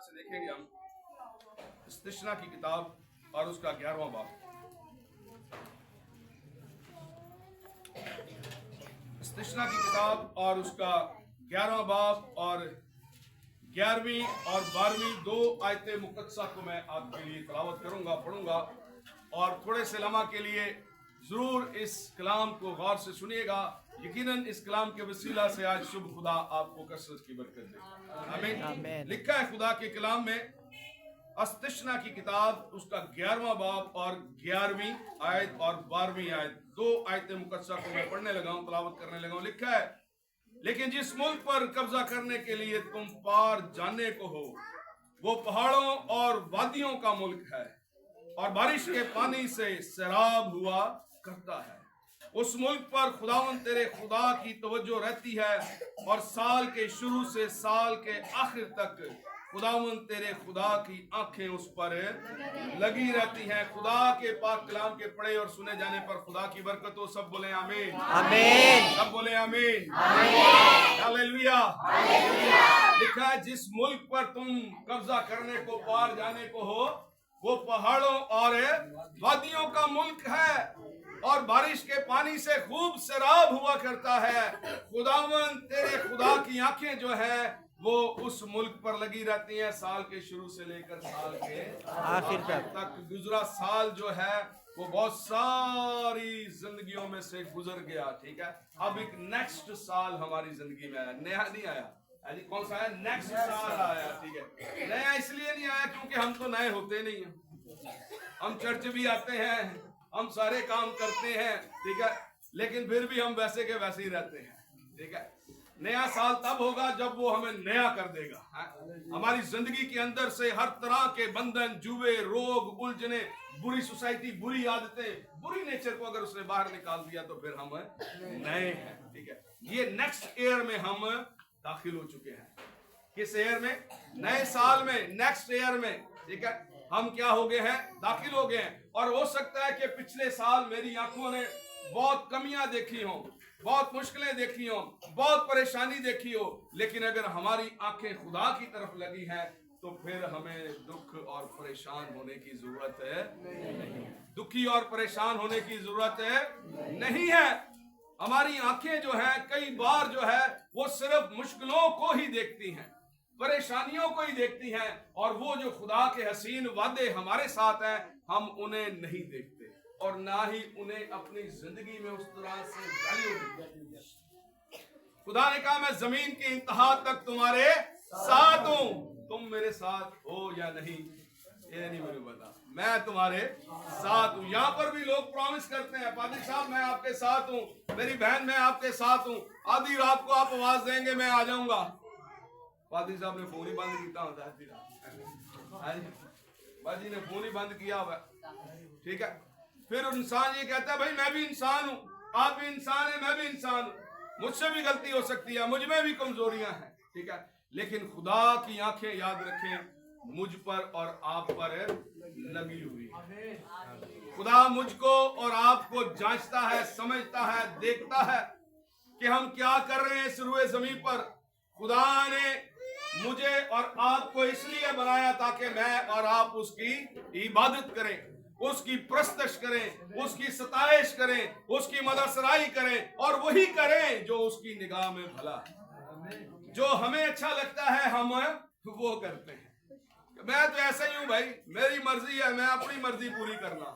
से देखेंगे हम इस्तिश्ना की किताब और उसका 11वां बाब। इस्तिश्ना की किताब और उसका 11वां बाब और 11वीं और 12वीं दो आयतें मुकद्दसा को मैं आपके लिए तिलावत करूंगा, पढ़ूंगा, और थोड़े से लम्हा के लिए जरूर इस कलाम को गौर से सुनिएगा। यकीनन इस कलाम के वसीला से आज शुभ खुदा आपको कसरत की बरकत दे। आमीन। लिखा है खुदा के कलाम में, इस्तिश्ना की किताब उसका 11वां बाब और 11वीं आयत और 12वीं आयत, दो आयतें मुकद्दसा को मैं पढ़ने लगा हूं, तिलावत करने लगा हूं। लिखा है, लेकिन जिस मुल्क पर कब्जा करने के लिए तुम पार जाने को हो, वो पहाड़ों और वादियों का मुल्क है और बारिश के पानी से सैराब हुआ करता है। उस मुल्क पर खुदावन तेरे खुदा की तवज्जो रहती है और साल के शुरू से साल के आखिर तक खुदावन तेरे खुदा की आंखें उस पर लगी रहती हैं। खुदा के पाक कलाम के पढ़े और सुने जाने पर खुदा की बरकत हो। सब बोले आमीन, आमीन। सब बोले आमीन, आमीन। हालेलुया। लिखा है, जिस मुल्क पर तुम कब्जा करने को पार जाने को हो, वो पहाड़ों और वादियों का मुल्क है और बारिश के पानी से खूब सैराब हुआ करता है। खुदावन तेरे खुदा की आंखें जो है वो उस मुल्क पर लगी रहती हैं, साल के शुरू से लेकर साल के आखिर तक। गुजरा साल जो है वो बहुत सारी जिंदगियों में से गुजर गया, ठीक है। अब एक नेक्स्ट साल हमारी जिंदगी में आया, नया नहीं आया। अजी कौन सा है? नेक्स्ट साल आया, ठीक है। नया इसलिए नहीं आया क्योंकि हम तो नए होते नहीं हैं। हम चर्च भी आते हैं, हम सारे काम करते हैं, ठीक है, लेकिन फिर भी हम वैसे के वैसे ही रहते हैं, ठीक है। नया साल तब होगा जब वो हमें नया कर देगा। हमारी जिंदगी के अंदर से हर तरह के बंधन, जुए, रोग, उलझने, बुरी सोसाइटी, बुरी आदतें, बुरी नेचर को अगर उसने बाहर निकाल दिया तो फिर हम नए हैं, ठीक है। ये नेक्स्ट ईयर में हम दाखिल हो चुके हैं। किस ईयर में? नए साल में, नेक्स्ट ईयर में, ठीक है। हम क्या हो गए हैं? दाखिल हो गए हैं। और हो सकता है कि पिछले साल मेरी आंखों ने बहुत कमियां देखी हो, बहुत मुश्किलें देखी हो, बहुत परेशानी देखी हो, लेकिन अगर हमारी आंखें खुदा की तरफ लगी हैं तो फिर हमें दुख और परेशान होने की जरूरत नहीं है। दुखी और परेशान होने की जरूरत नहीं है। हमारी आंखें जो हैं कई बार जो है वो सिर्फ मुश्किलों को ही देखती हैं, परेशानियों को ही देखती हैं, और वो जो खुदा के हसीन वादे हमारे साथ हैं हम उन्हें नहीं देखते और ना ही उन्हें अपनी जिंदगी में उस तरह से वैल्यू देते हैं। खुदा ने कहा, मैं जमीन की इंतहा तक तुम्हारे साथ हूं। तुम मेरे साथ हो या नहीं ये नहीं मुझे पता, मैं तुम्हारे साथ हूं। यहाँ पर भी लोग प्रॉमिस करते हैं, पादी साहब मैं आपके साथ हूं, मेरी बहन मैं आपके साथ हूं, आधी रात को आप आवाज देंगे मैं आ जाऊंगा। पादी साहब ने फोन ही बंद किया होता है, बाजी ने फोन ही बंद किया हुआ, ठीक है। फिर इंसान ये कहता है, भाई मैं भी इंसान हूं, आप भी इंसान है, मैं भी इंसान हूं, मुझसे भी गलती हो सकती है, मुझ में भी कमजोरियां हैं, ठीक है। लेकिन खुदा की आंखें याद रखें मुझ पर और आप पर लगी हुई है। खुदा मुझको और आपको जांचता है, समझता है, देखता है कि हम क्या कर रहे हैं इस रुए जमीन पर। खुदा ने मुझे और आपको इसलिए बनाया ताकि मैं और आप उसकी इबादत करें, उसकी प्रस्तश करें, उसकी सताइश करें, उसकी मददसराई करें और वही करें जो उसकी निगाह में भला है। जो हमें अच्छा लगता है हम वो करते हैं। मैं तो ऐसा ही हूं भाई, मेरी मर्जी है, मैं अपनी मर्जी पूरी करना।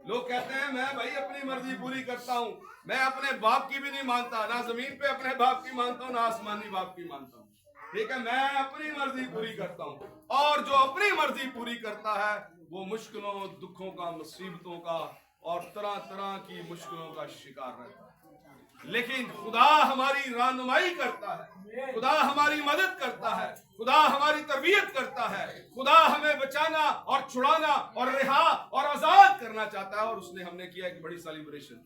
लोग कहते हैं मैं भाई अपनी मर्जी पूरी करता हूं, मैं अपने बाप की भी नहीं मानता, ना जमीन पे अपने बाप की मानता हूं, ना आसमानी बाप की मानता हूं, ठीक है। मैं अपनी मर्जी पूरी करता हूं और जो अपनी मर्जी पूरी करता है वो मुश्किलों, दुखों का, मुसीबतों का और तरह तरह की मुश्किलों का शिकार रहता है। लेकिन खुदा हमारी रहनुमाई करता है, खुदा हमारी मदद करता है, खुदा हमारी तरबियत करता है, खुदा हमें बचाना और छुड़ाना और रिहा और आजाद करना चाहता है। और उसने हमने किया एक बड़ी सेलिब्रेशन।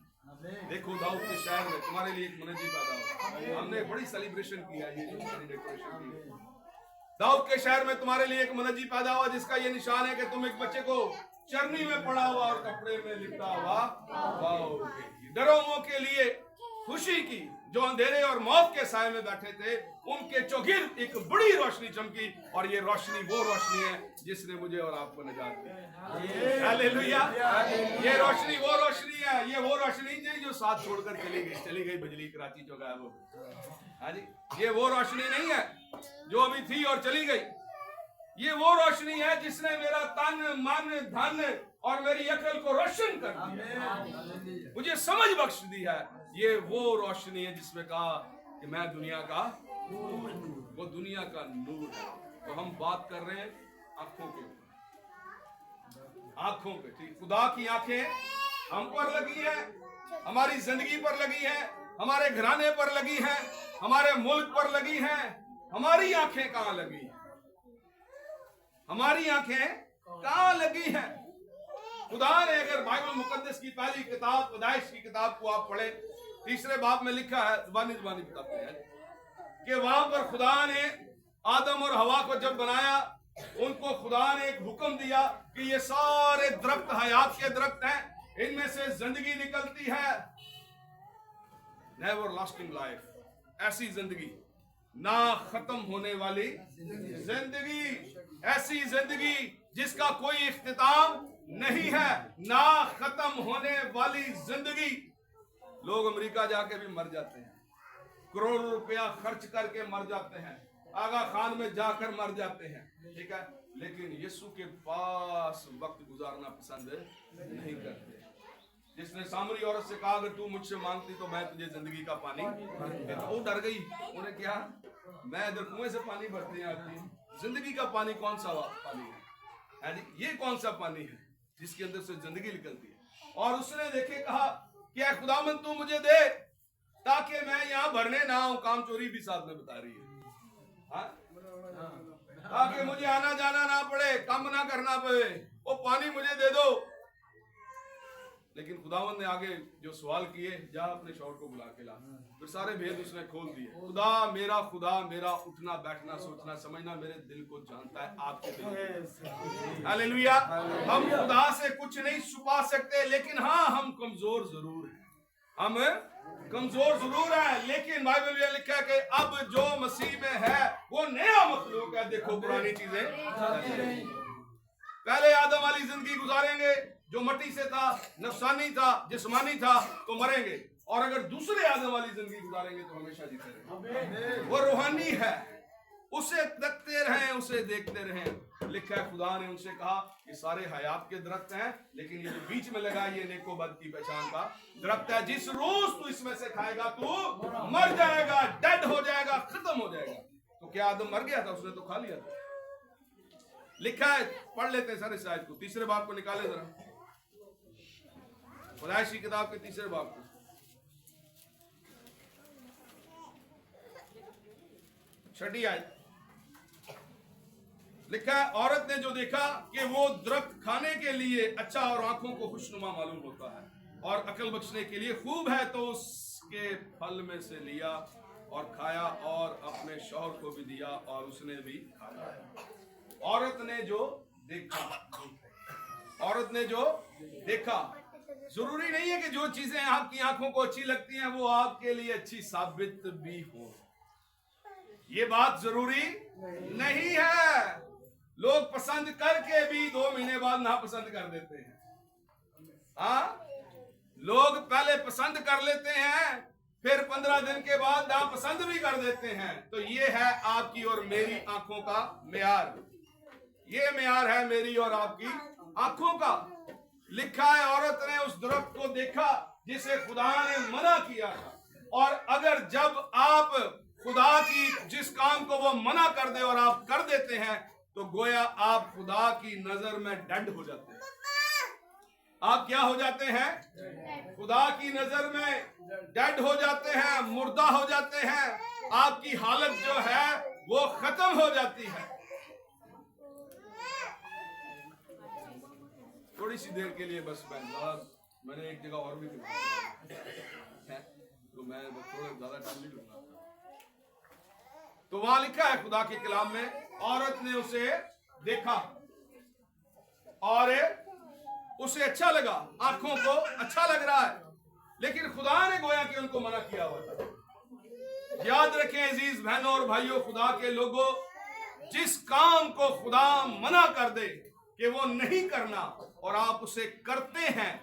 देखो दाऊद के शहर में तुम्हारे लिए एक मनजी पैदा हुआ, हमने बड़ी सेलिब्रेशन किया। ये डेकोरेशन की, दाऊद के शहर में तुम्हारे लिए एक मनजी पैदा हुआ जिसका ये निशान है कि तुम एक बच्चे को चरनी में पड़ा हुआ और कपड़े में लिपटा हुआ पाओगे। डरोमों के लिए खुशी की, जो अंधेरे और मौत के साए में बैठे थे, उनके चौगिर्द एक बड़ी रोशनी चमकी, और ये रोशनी वो रोशनी है जिसने मुझे और आपको निजात दी। हालेलुया। ये रोशनी वो रोशनी है, ये वो रोशनी नहीं जो साथ छोड़कर चली गई बिजली कराची जो गायब हो गई। हाँ जी, ये वो रोशनी नहीं है जो अभी थी और चली गई। ये वो रोशनी है जिसने मेरा तन मन धन और मेरी अकल को रोशन कर दिया, मुझे समझ बख्श दी है। ये वो रोशनी है जिसमें कहा कि मैं दुनिया का, वो दुनिया का नूर है। तो हम बात कर रहे हैं आंखों के ऊपर, आंखों पे। ठीक, खुदा की आंखें हम पर लगी है, हमारी जिंदगी पर लगी है, हमारे घराने पर लगी है, हमारे मुल्क पर लगी है। हमारी आंखें कहां लगी है? हमारी आंखें कहां लगी हैं? खुदा ने अगर बाइबल मुकद्दस की पहली किताब पैदाइश की किताब को आप पढ़े, तीसरे बाब में लिखा है, जुबानी बताते हैं कि वहां पर खुदा ने आदम और हवा को जब बनाया, उनको खुदा ने एक हुक्म दिया कि ये सारे दरख्त हयात के दरख्त हैं, इनमें से जिंदगी निकलती है, नेवर लास्टिंग लाइफ, ऐसी जिंदगी, ना खत्म होने वाली जिंदगी, ऐसी जिंदगी जिसका कोई इख्तिताम नहीं है, ना खत्म होने वाली जिंदगी। लोग अमेरिका जाके भी मर जाते हैं, करोड़ों रुपया खर्च करके मर जाते हैं, आगा खान में जाकर मर जाते हैं, ठीक है, लेकिन यीशु के पास वक्त गुजारना पसंद नहीं करते। जिसने सामरी औरत से कहा अगर तू मुझसे मांगती तो मैं तुझे जिंदगी का पानी, तो वो डर गई। उन्हें क्या, मैं इधर कुएं से पानी भरती आती, जिंदगी का पानी कौन सा पानी है? ये कौन सा पानी है जिसके अंदर से जिंदगी निकलती है? और उसने देखे कहा कि खुदावंद तू मुझे दे ताकि मैं यहाँ भरने ना आऊं। काम चोरी भी साथ में बता रही है, ताकि मुझे आना जाना ना पड़े, काम ना करना पड़े, वो पानी मुझे दे दो। लेकिन खुदावंद ने आगे जो सवाल किए, जा अपने शौहर को बुला के ला, फिर सारे भेद उसने खोल दिए। खुदा मेरा उठना बैठना सोचना समझना मेरे दिल को जानता है, आपके दिल। हालेलुया। हम खुदा से कुछ नहीं छुपा सकते, लेकिन हाँ हम कमजोर जरूर हैं, हम कमजोर जरूर है। लेकिन बाइबल में लिखा है कि अब जो मसीह में है वो नया मखलूक है। देखो पुरानी चीजें, पहले आदम वाली जिंदगी गुजारेंगे जो मट्टी से था, नफसानी था, जिस्मानी था, तो मरेंगे। और अगर दूसरे आदम वाली जिंदगी गुजारेंगे तो हमेशा जीते रहेंगे। वो रूहानी है, उसे देखते रहें, उसे देखते रहें। लिखा है खुदा ने उनसे कहा ये सारे हयात के दरख्त हैं, लेकिन ये जो बीच में लगा ये नेको बद की पहचान का दरख्त है। जिस रोज तू इसमें से खाएगा तू मर जाएगा, डेड हो जाएगा, खत्म हो जाएगा। तो क्या आदम मर गया था? उसने तो खा लिया था। लिखा है, पढ़ लेते हैं सर इस आयत को, तीसरे बाब को निकाले जरा, पैदाइश की किताब के तीसरे बाब को, छठी आयत। लिखा है औरत ने जो देखा कि वो दरख्त खाने के लिए अच्छा और आंखों को खुशनुमा मालूम होता है और अकल बख्शने के लिए खूब है, तो उसके फल में से लिया और खाया और अपने शौहर को भी दिया और उसने भी खाया। औरत ने जो देखा, औरत ने जो देखा, जरूरी नहीं है कि जो चीजें आपकी आंखों को अच्छी लगती हैं वो आपके लिए अच्छी साबित भी हो, ये बात जरूरी नहीं है। लोग पसंद करके भी 2 महीने बाद नापसंद कर देते हैं। लोग पहले पसंद कर लेते हैं, फिर 15 दिन के बाद नापसंद भी कर देते हैं। तो ये है आपकी और मेरी आंखों का मेयार, ये मेयार है मेरी और आपकी आंखों का। लिखा है औरत ने उस दरख्त को देखा जिसे खुदा ने मना किया था, और अगर जब आप खुदा की जिस काम को वो मना कर दे और आप कर देते हैं तो गोया आप खुदा की नजर में डेड हो जाते हैं। आप क्या हो जाते हैं? खुदा की नजर में डेड हो जाते हैं, मुर्दा हो जाते हैं। आपकी हालत जो है वो खत्म हो जाती है। थोड़ी सी देर के लिए बस मैंने एक जगह और भी तो मैं थोड़ा ज्यादा टाइम नहीं लूंगा। तो वहां लिखा है खुदा के कलाम में, औरत ने उसे देखा और उसे अच्छा लगा, आंखों को अच्छा लग रहा है, लेकिन खुदा ने गोया कि उनको मना किया हुआ था। याद रखें अजीज बहनों और भाइयों, खुदा के लोगों, जिस काम को खुदा मना कर दे कि वो नहीं करना और आप उसे करते हैं,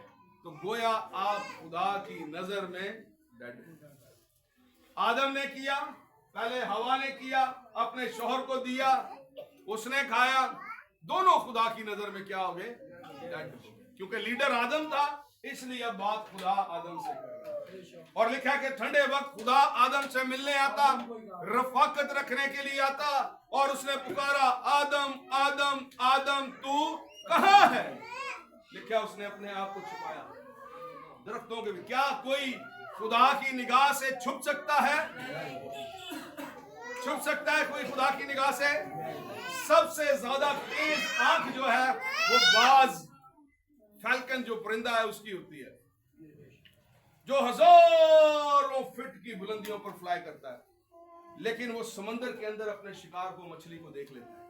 तो गोया आप खुदा की नजर में डेड। आदम ने किया, पहले हवा ने किया, अपने शौहर को दिया, उसने खाया, दोनों खुदा की नजर में क्या हो गए? डेड। क्योंकि लीडर आदम था, इसलिए अब बात खुदा आदम से कर रहा है। और लिखा है कि ठंडे वक्त खुदा आदम से मिलने आता, रफाकत रखने के लिए आता, और उसने पुकारा, आदम आदम आदम तू कहां है? लिखा उसने अपने आप को छुपाया दरख्तों के। क्या कोई खुदा की निगाह से छुप सकता है? छुप सकता है कोई खुदा की निगाह से? सबसे ज्यादा तेज आंख जो है वो बाज, फैल्कन जो परिंदा है उसकी होती है, जो हजारों फीट की बुलंदियों पर फ्लाई करता है, लेकिन वो समंदर के अंदर अपने शिकार को, मछली को देख लेता है।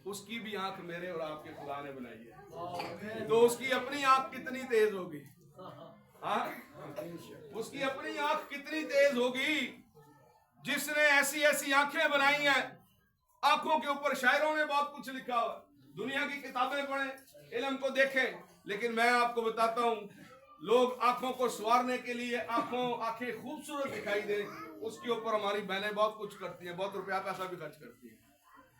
उसकी भी आंख मेरे और आपके खुदा ने बनाई है, तो उसकी अपनी आंख कितनी तेज होगी? हाँ, उसकी अपनी आंख कितनी तेज होगी, जिसने ऐसी ऐसी आंखें बनाई हैं। आंखों के ऊपर शायरों ने बहुत कुछ लिखा हुआ, दुनिया की किताबें पढ़ें, इल्म को देखें, लेकिन मैं आपको बताता हूं, लोग आंखों को संवारने के लिए आंखें खूबसूरत दिखाई दे, उसके ऊपर हमारी बहनें बहुत कुछ करती हैं, बहुत रुपया पैसा भी खर्च करती हैं।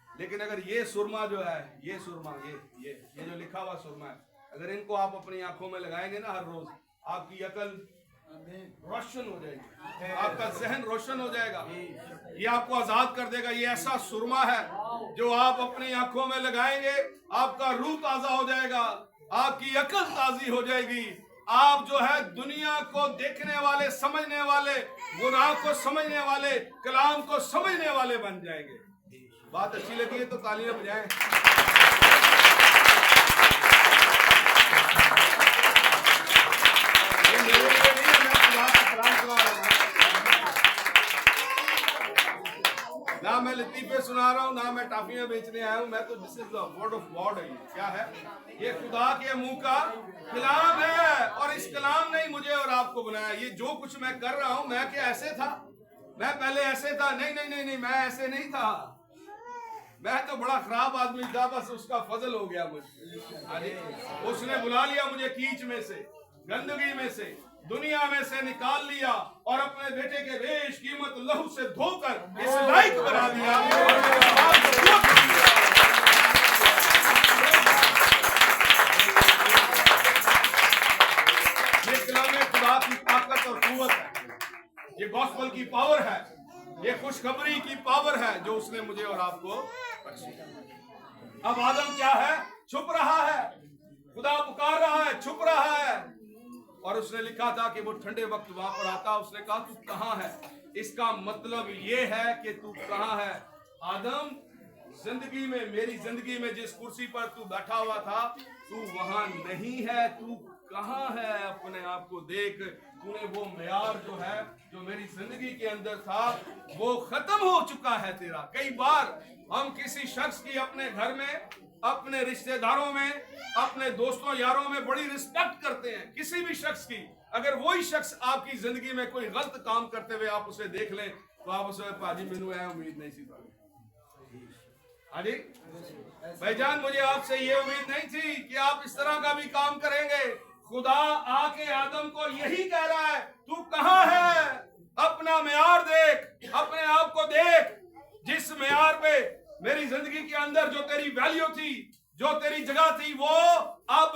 लेकिन अगर ये सुरमा जो है, ये सुरमा, ये जो लिखा हुआ सुरमा है, अगर इनको आप अपनी आंखों में लगाएंगे ना हर रोज, आपकी अकल रोशन हो जाएगी, आपका जहन रोशन हो जाएगा, ये आपको आजाद कर देगा। ये ऐसा सुरमा है जो आप अपनी आंखों में लगाएंगे, आपका रूह ताजा हो जाएगा, आपकी अकल ताजी हो जाएगी, आप जो है दुनिया को देखने वाले, समझने वाले, गुनाह को समझने वाले, कलाम को समझने वाले बन जाएंगे। बात अच्छी लगी है तो तालियां बजाएं। ये मेरे लिए नहीं है, मैं खुदा का कलाम सुना रहा हूं, ना मैं लतीफे सुना रहा हूं, ना मैं टाफियां बेचने आया हूं, मैं तो this is the word of God है। क्या है ये? खुदा के मुंह का कलाम है, और इस कलाम ने ही मुझे और आपको बनाया। ये जो कुछ मैं कर रहा हूं, मैं क्या ऐसे था? मैं पहले ऐसे था? नहीं नहीं नहीं नहीं, मैं ऐसे नहीं था, मैं तो बड़ा खराब आदमी था, बस उसका फजल हो गया मुझे। उसने बुला लिया मुझे कीच में से, गंदगी में से, दुनिया में से निकाल लिया, और अपने बेटे के बेश कीमत लहू से धोकर इस लायक बना दिया। ये कलाम खुदा की ताकत और कुव्वत है, ये गॉस्पेल की पावर है, ये खुशखबरी की पावर है जो उसने मुझे और आपको बख्शी। अब आदम क्या है? छुप रहा है, खुदा पुकार रहा है, छुप रहा है। और उसने लिखा था कि वो ठंडे वक्त वहां पर आता, उसने कहा तू कहां है? इसका मतलब ये है कि तू कहां है? आदम, जिंदगी में, मेरी जिंदगी में जिस कुर्सी पर तू बैठा हुआ था, तू वहां नहीं है, तू कहां है? अपने आप को देख, तूने वो म्यार जो है, जो मेरी जिंदगी के अंदर था, वो खत्म हो चुका है तेरा। कई बार हम किसी शख्स की अपने घर में, अपने रिश्तेदारों में, अपने दोस्तों यारों में बड़ी रिस्पेक्ट करते हैं, किसी भी शख्स की। अगर वही शख्स आपकी जिंदगी में कोई गलत काम करते हुए आप उसे देख लें, तो आप उसे, पाजी मैनू है उम्मीद नहीं थी। हाँ जी भाईजान, मुझे आपसे ये उम्मीद नहीं थी कि आप इस तरह का भी काम करेंगे। खुदा आके आदम को यही कह रहा है, तू कहां है? अपना म्यार देख, अपने आप को देख, जिस म्यार पे मेरी जिंदगी के अंदर जो तेरी वैल्यू थी, जो तेरी जगह थी, वो अब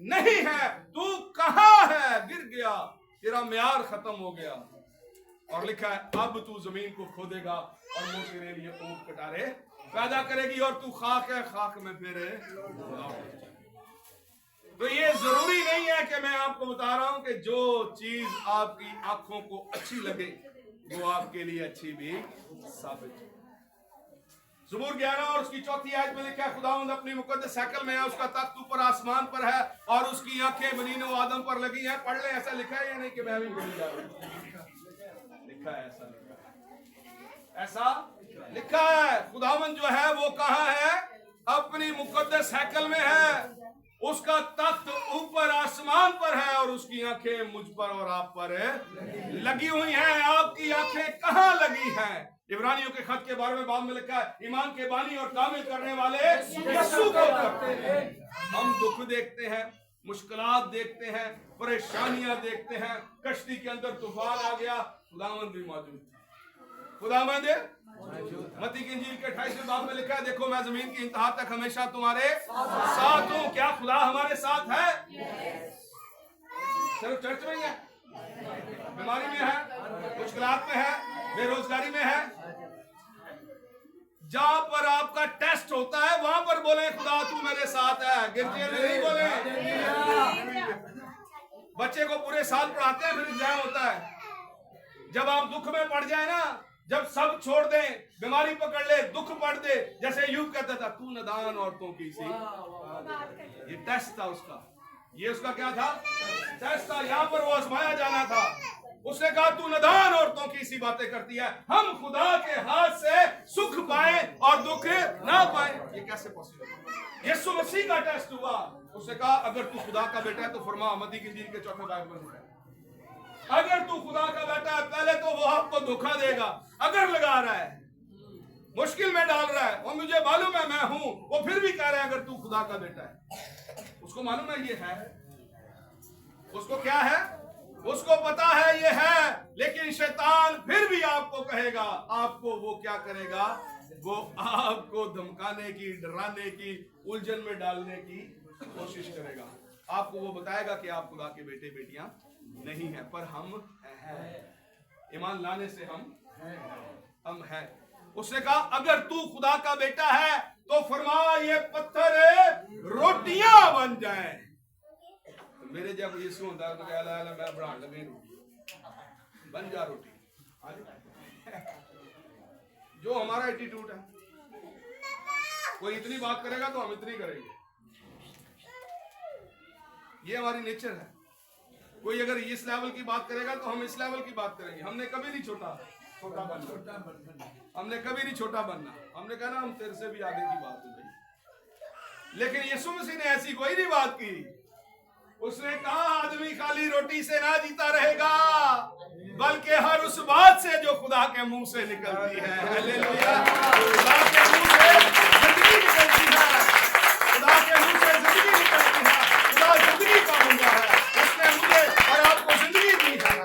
नहीं है। तू कहां है? गिर गया, तेरा म्यार खत्म हो गया। और लिखा है, अब तू जमीन को खोदेगा और वो तेरे लिए ऊंट कटारे पैदा करेगी, और तू खाक है, खाक में फिर। तो ये जरूरी नहीं है कि मैं आपको बता रहा हूं कि जो चीज आपकी आंखों को अच्छी लगे वो आपके लिए अच्छी भी साबित हो। ज़बूर 11 और उसकी 4 आयत में लिखा है, खुदावंद अपनी मुकद्दस हैकल में है, उसका तख्त ऊपर आसमान पर है, और उसकी आंखें बनीनो आदम पर लगी हैं। पढ़ ले, ऐसा लिखा है या नहीं कि मैं भी बोली जा रहा हूं? लिखा है, ऐसा लिखा है, ऐसा लिखा है। खुदावंद जो है वो कहां है? अपनी मुकद्दस हैकल में है, उसका तख्त ऊपर पर आसमान पर है और उसकी आंखें मुझ पर और आप पर लगी हुई हैं। आपकी आंखें कहां लगी हैं? इब्रानियों के खत के 12वें बाब में लिखा है, ईमान के बानी और कामिल करने वाले यीशु को करते हैं। हम दुख देखते हैं, मुश्किलात देखते हैं, परेशानियां देखते हैं, कश्ती के अंदर तूफान आ गया, खुदावंद भी मौजूद है। खुदावंद मत्ती की इंजील के 28वें बाब में लिखा है, देखो मैं जमीन की इंतहा तक हमेशा तुम्हारे साथ हूं। क्या खुदा हमारे साथ है? सिर्फ चर्च में ही है? बीमारी में है, मुश्किलात में है, बेरोजगारी में है? जहां पर आपका टेस्ट होता है वहां पर बोले खुदा तू मेरे साथ है, गिरजे में नहीं बोले। बच्चे को पूरे साल पढ़ाते हैं, फिर एग्जाम होता है। जब आप दुख में पड़ जाए ना, जब सब छोड़ दें, बीमारी पकड़ ले, दुख पड़ दे, जैसे यूब कहता था तू नदान औरतों की सी, ये टेस्ट था उसका। ये उसका क्या था? टेस्ट था। यहाँ पर वो आजमाया जाना था। उसने कहा तू नदान औरतों की सी बातें करती है, हम खुदा के हाथ से सुख पाए और दुख ना पाए, ये कैसे पॉसिबल? यीशु मसीह का टेस्ट हुआ। उसने कहा अगर तू खुदा का बेटा है तो फरमा, मत्ती की इंजील के 4वें बाब में लिखा है, अगर तू खुदा का बेटा है पहले तो वो आपको धोखा देगा। अगर लगा रहा है, मुश्किल में डाल रहा है और मुझे मालूम है मैं हूं, वो फिर भी कह रहा है अगर तू खुदा का बेटा है। उसको मालूम है ये है, उसको क्या है, उसको पता है ये है, लेकिन शैतान फिर भी आपको कहेगा, आपको वो क्या करेगा, वो आपको धमकाने की, डराने की, उलझन में डालने की कोशिश करेगा। आपको वो बताएगा कि आप खुदा के बेटे बेटियां नहीं है, पर हम हैं। ईमान लाने से हम हैं। उसने कहा अगर तू खुदा का बेटा है तो फरमा ये पत्थर रोटियां बन जाएं। तो मेरे जब यीशु होता है तो कह रहा है मैं बढ़ाने लगे रोटी बन जा रोटी। जो हमारा एटीट्यूड है, कोई इतनी बात करेगा तो हम इतनी करेंगे, ये हमारी नेचर है। कोई अगर इस लेवल की बात करेगा तो हम इस लेवल की बात करेंगे। हमने कभी नहीं छोटा बनना, हमने कभी नहीं छोटा बनना। हमने कहा ना हम तेरे से भी आगे की बात हो गई। लेकिन यीशु मसीह ने ऐसी कोई नहीं बात की। उसने कहा आदमी खाली रोटी से ना जीता रहेगा, बल्कि हर उस बात से जो खुदा के मुंह से निकलती है। हालेलुया। खुदा के मुंह से जिंदगी निकलती है, खुदा के मुंह से जिंदगी निकलती है। खुदा जिंदगी का बंदा है, उसने मुझे और आपको जिंदगी दी है,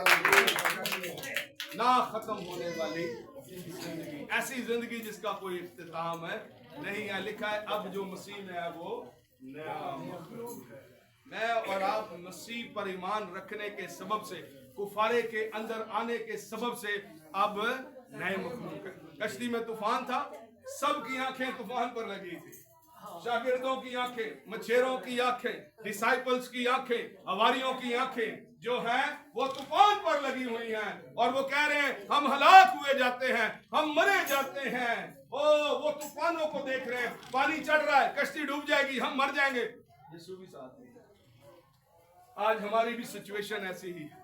ना खत्म होने वाली जिंदगी, ऐसी जिंदगी जिसका कोई इख्तिताम है नहीं है। लिखा है अब जो मसीह में है वो नया मखलूक है। मैं और आप मसीह पर ईमान रखने के सबब से, कुफारे के अंदर आने के सबब से अब नए मखलूक है। कश्ती में तूफान था, सबकी आंखें तूफान पर लगी थी। शागिर्दों की आंखें, मछेरों की आंखें, डिसाइपल्स की आंखें, हवारियों की आंखें जो हैं वो तूफान पर लगी हुई हैं और वो कह रहे हैं हम हलाक हुए जाते हैं, हम मरे जाते हैं। वो तूफानों को देख रहे हैं, पानी चढ़ रहा है, कश्ती डूब जाएगी, हम मर जाएंगे। यीशु भी साथ में। आज हमारी भी सिचुएशन ऐसी ही है,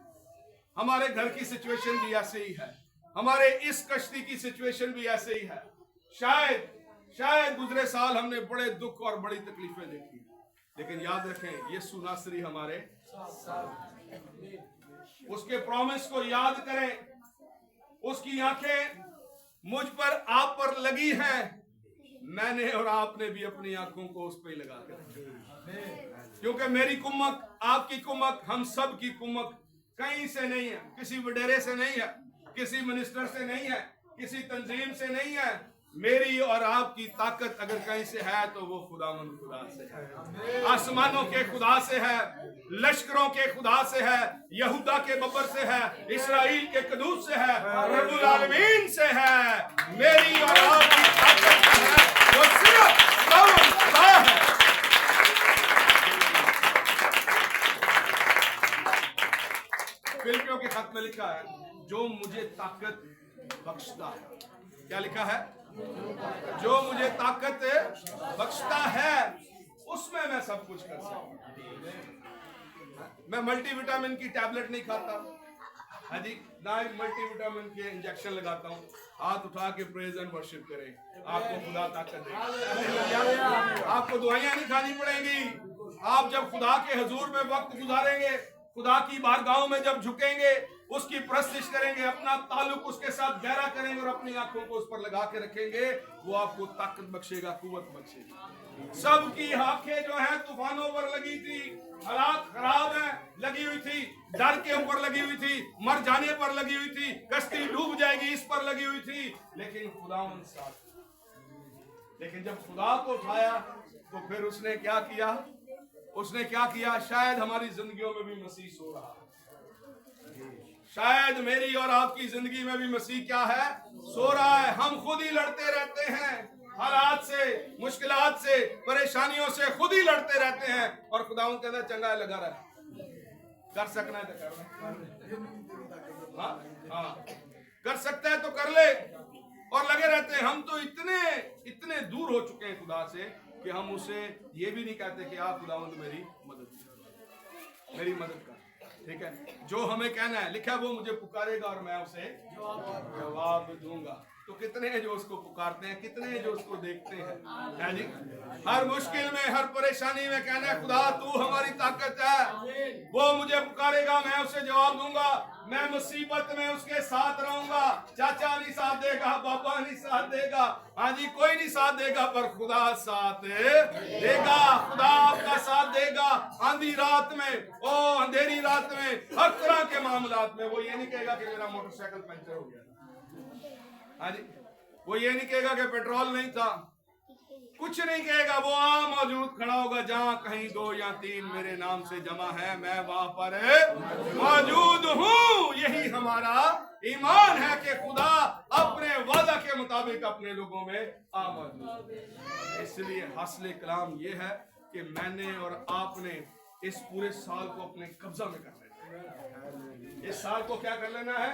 हमारे घर की सिचुएशन भी ऐसे ही है, हमारे इस कश्ती की सिचुएशन भी ऐसे ही है। शायद गुजरे साल हमने बड़े दुख और बड़ी तकलीफें देखी, लेकिन याद रखें यीशु नासरी हमारे साथ। उसके प्रॉमिस को याद करें। उसकी आंखें मुझ पर, आप पर लगी हैं। मैंने और आपने भी अपनी आंखों को उस पर लगा कर, क्योंकि मेरी कुमक, आपकी कुमक, हम सब की कुमक कहीं से नहीं है, किसी वडेरे से नहीं है, किसी मिनिस्टर से नहीं है, किसी तंजीम से नहीं है। मेरी और आपकी ताकत अगर कहीं से है तो वो खुदावंद खुदा से है, आसमानों के खुदा से है, लश्करों के खुदा से है, यहूदा के बब्बर से है, इस्राएल के कदूस से है, रब्बुल आलमीन से है। मेरी और आपकी ताकत है वो सिर्फ खुदावंद खुदा है। फिलिपियों के खत में लिखा है जो मुझे ताकत बख्शता है। क्या लिखा है? जो मुझे ताकत बख्शता है उसमें मैं सब कुछ कर सकता हूं। मैं मल्टीविटामिन की टैबलेट नहीं खाता, हाँ जी, ना ही मल्टीविटामिन के इंजेक्शन लगाता हूँ। हाथ उठा के प्रेज एंड वर्शिप करें, आपको खुदा ताकत देगा। आपको दवाइयां नहीं खानी पड़ेंगी, आप जब खुदा के हजूर में वक्त गुजारेंगे, खुदा की बारगाहों में जब झुकेंगे, उसकी प्रस्तिश करेंगे, अपना ताल्लुक उसके साथ गहरा करेंगे और अपनी आंखों को उस पर लगा के रखेंगे, वो आपको ताकत बख्शेगा, कुव्वत बख्शेगा। सबकी आंखें जो है तूफानों पर लगी थी, हालात खराब है, लगी हुई थी, डर के ऊपर लगी हुई थी, मर जाने पर लगी हुई थी, कश्ती डूब जाएगी इस पर लगी हुई थी, लेकिन खुदावंद साथ। लेकिन जब खुदा को उठाया तो फिर उसने क्या किया? उसने क्या किया? शायद हमारी जिंदगियों में भी मसीह सो रहा है, शायद मेरी और आपकी जिंदगी में भी मसीह क्या है? सो रहा है। हम खुद ही लड़ते रहते हैं, हालात से, मुश्किलात से, परेशानियों से खुद ही लड़ते रहते हैं, और खुदावंद कहता है चंगा लगा रहा है, कर सकना है तो कर, हाँ कर सकता है तो कर ले, और लगे रहते हैं। हम तो इतने दूर हो चुके हैं खुदा से कि हम उसे ये भी नहीं कहते कि आप खुदावंद मेरी मदद कर, ठीक है? जो हमें कहना है, लिखा है वो मुझे पुकारेगा और मैं उसे जवाब दूंगा। तो कितने हैं जो उसको पुकारते हैं, कितने हैं जो उसको देखते हैं, है जी? हर मुश्किल में, हर परेशानी में कहना है खुदा तू हमारी ताकत है, वो मुझे पुकारेगा मैं उसे जवाब दूंगा, मैं मुसीबत में उसके साथ रहूंगा। चाचा नहीं साथ देगा, बाबा नहीं साथ देगा, हाँ जी कोई नहीं साथ देगा, पर खुदा साथ देगा, खुदा आपका साथ देगा। आंधी रात में, ओ अंधेरी रात में, हर तरह के मामलात में वो ये नहीं कहेगा कि मेरा मोटरसाइकिल पंचर हो गया, हाँ जी, वो ये नहीं कहेगा कि पेट्रोल नहीं था, कुछ नहीं कहेगा। वो मौजूद खड़ा होगा, जहां कहीं 2 या 3 मेरे नाम से जमा है मैं वहां पर मौजूद हूं। यही हमारा ईमान है कि खुदा अपने वादा के मुताबिक अपने लोगों में मौजूद। इसलिए हासिल कलाम ये है कि मैंने और आपने इस पूरे साल को अपने कब्जा में कर लेना। इस साल को क्या कर लेना है?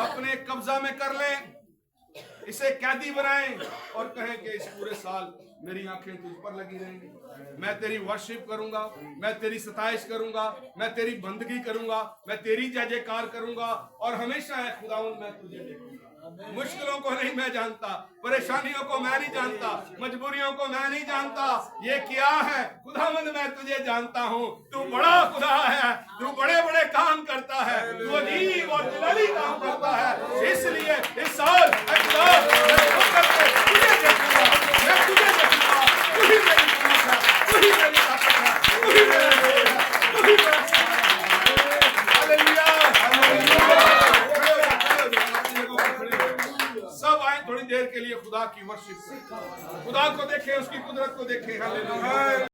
अपने कब्जा में कर लें, इसे कैदी बनाएं और कहें कि इस पूरे साल मेरी आंखें तुझ पर लगी रहेंगी, मैं तेरी वर्शिप करूंगा, मैं तेरी सताइश करूंगा, मैं तेरी बंदगी करूंगा, मैं तेरी जय जयकार करूंगा, और हमेशा है खुदावंद मैं तुझे देखूंगा। मुश्किलों को नहीं मैं जानता, परेशानियों को मैं नहीं जानता, मजबूरियों को मैं नहीं जानता, ये क्या है खुदावंद मैं तुझे जानता हूँ, तू बड़ा खुदा है, तू बड़े बड़े काम करता है, तू अजीब और जलाली काम करता है। इसलिए इस साल तुझे देखूंगा, मैं तुझे देखूंगा, तू ही मेरी हिम्मत है, तू ही मेरी ताकत है, तू ही मेरा जोर है, तू ही मेरा सब आए थोड़ी देर के लिए खुदा की वर्शिप, खुदा को देखें, उसकी कुदरत को देखें। हालेलुया।